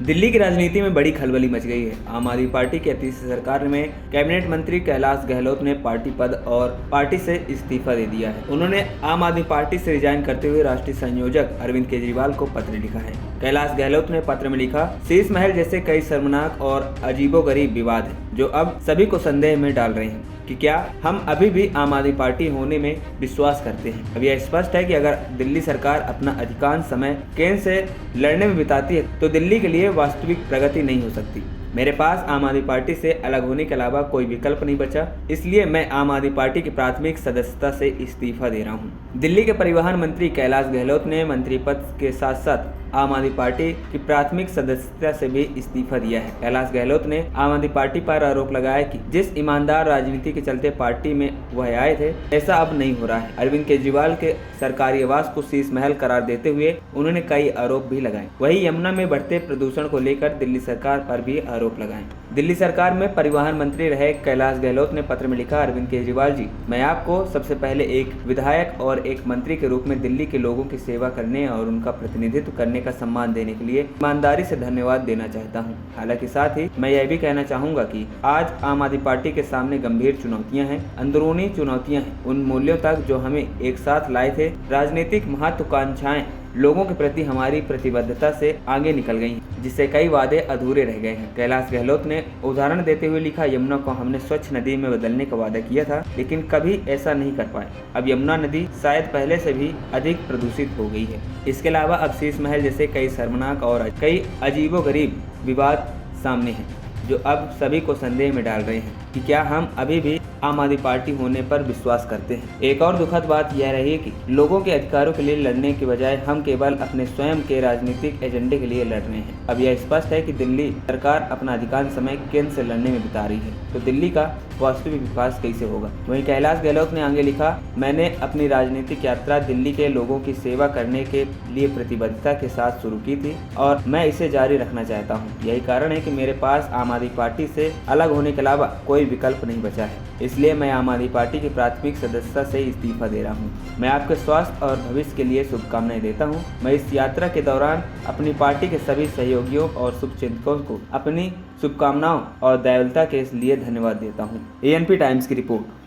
दिल्ली की राजनीति में बड़ी खलबली मच गई है। आम आदमी पार्टी की तीसरी सरकार में कैबिनेट मंत्री कैलाश गहलोत ने पार्टी पद और पार्टी से इस्तीफा दे दिया है। उन्होंने आम आदमी पार्टी से रिजाइन करते हुए राष्ट्रीय संयोजक अरविंद केजरीवाल को पत्र लिखा है। कैलाश गहलोत ने पत्र में लिखा, शीश महल जैसे कई शर्मनाक और अजीबोगरीब विवाद हैं जो अब सभी को संदेह में डाल रहे हैं कि क्या हम अभी भी आम आदमी पार्टी होने में विश्वास करते हैं। अब यह स्पष्ट है कि अगर दिल्ली सरकार अपना अधिकांश समय केंद्र से लड़ने में बिताती है तो दिल्ली के लिए वास्तविक प्रगति नहीं हो सकती। मेरे पास आम आदमी पार्टी से अलग होने के अलावा कोई विकल्प नहीं बचा, इसलिए मैं आम आदमी पार्टी की प्राथमिक सदस्यता से इस्तीफा दे रहा हूं। दिल्ली के परिवहन मंत्री कैलाश गहलोत ने मंत्री पद के साथ साथ आम आदमी पार्टी की प्राथमिक सदस्यता से भी इस्तीफा दिया है। कैलाश गहलोत ने आम आदमी पार्टी पर आरोप लगाया कि जिस ईमानदार राजनीति के चलते पार्टी में वह आए थे, ऐसा अब नहीं हो रहा है। अरविंद केजरीवाल के सरकारी आवास को शीश महल करार देते हुए उन्होंने कई आरोप भी लगाए। वहीं यमुना में बढ़ते प्रदूषण को लेकर दिल्ली सरकार पर भी आरोप लगाए। दिल्ली सरकार में परिवहन मंत्री रहे कैलाश गहलोत ने पत्र में लिखा, अरविंद केजरीवाल जी, मैं आपको सबसे पहले एक विधायक और एक मंत्री के रूप में दिल्ली के लोगों की सेवा करने और उनका प्रतिनिधित्व करने का सम्मान देने के लिए ईमानदारी से धन्यवाद देना चाहता हूं। हालांकि साथ ही मैं यह भी कहना चाहूंगा कि आज आम आदमी पार्टी के सामने गंभीर चुनौतियां हैं, अंदरूनी चुनौतियां हैं। उन मूल्यों तक जो हमें एक साथ लाए थे, राजनीतिक महत्वाकांक्षाएं लोगों के प्रति हमारी प्रतिबद्धता से आगे निकल गई, जिससे कई वादे अधूरे रह गए हैं। कैलाश गहलोत ने उदाहरण देते हुए लिखा, यमुना को हमने स्वच्छ नदी में बदलने का वादा किया था, लेकिन कभी ऐसा नहीं कर पाए। अब यमुना नदी शायद पहले से भी अधिक प्रदूषित हो गई है। इसके अलावा अब शीश महल जैसे कई शर्मनाक और कई अजीबोगरीब विवाद सामने हैं जो अब सभी को संदेह में डाल रहे हैं कि क्या हम अभी भी आम आदमी पार्टी होने पर विश्वास करते हैं। एक और दुखद बात यह रही कि लोगों के अधिकारों के लिए लड़ने के बजाय हम केवल अपने स्वयं के राजनीतिक एजेंडे के लिए लड़ रहे हैं। अब यह स्पष्ट है कि दिल्ली सरकार अपना अधिकांश समय केंद्र से लड़ने में बिता रही है, तो दिल्ली का वास्तविक विकास कैसे होगा। वहीं कैलाश गहलोत ने आगे लिखा, मैंने अपनी राजनीतिक यात्रा दिल्ली के लोगों की सेवा करने के लिए प्रतिबद्धता के साथ शुरू की थी और मैं इसे जारी रखना चाहता हूँ। यही कारण है कि मेरे पास आम आदमी पार्टी से अलग होने के अलावा कोई विकल्प नहीं बचा है, इसलिए मैं आम आदमी पार्टी की प्राथमिक सदस्यता से इस्तीफा दे रहा हूं। मैं आपके स्वास्थ्य और भविष्य के लिए शुभकामनाएं देता हूं। मैं इस यात्रा के दौरान अपनी पार्टी के सभी सहयोगियों और शुभचिंतकों को अपनी शुभकामनाओं और दयालुता के लिए धन्यवाद देता हूं। ANP टाइम्स की रिपोर्ट।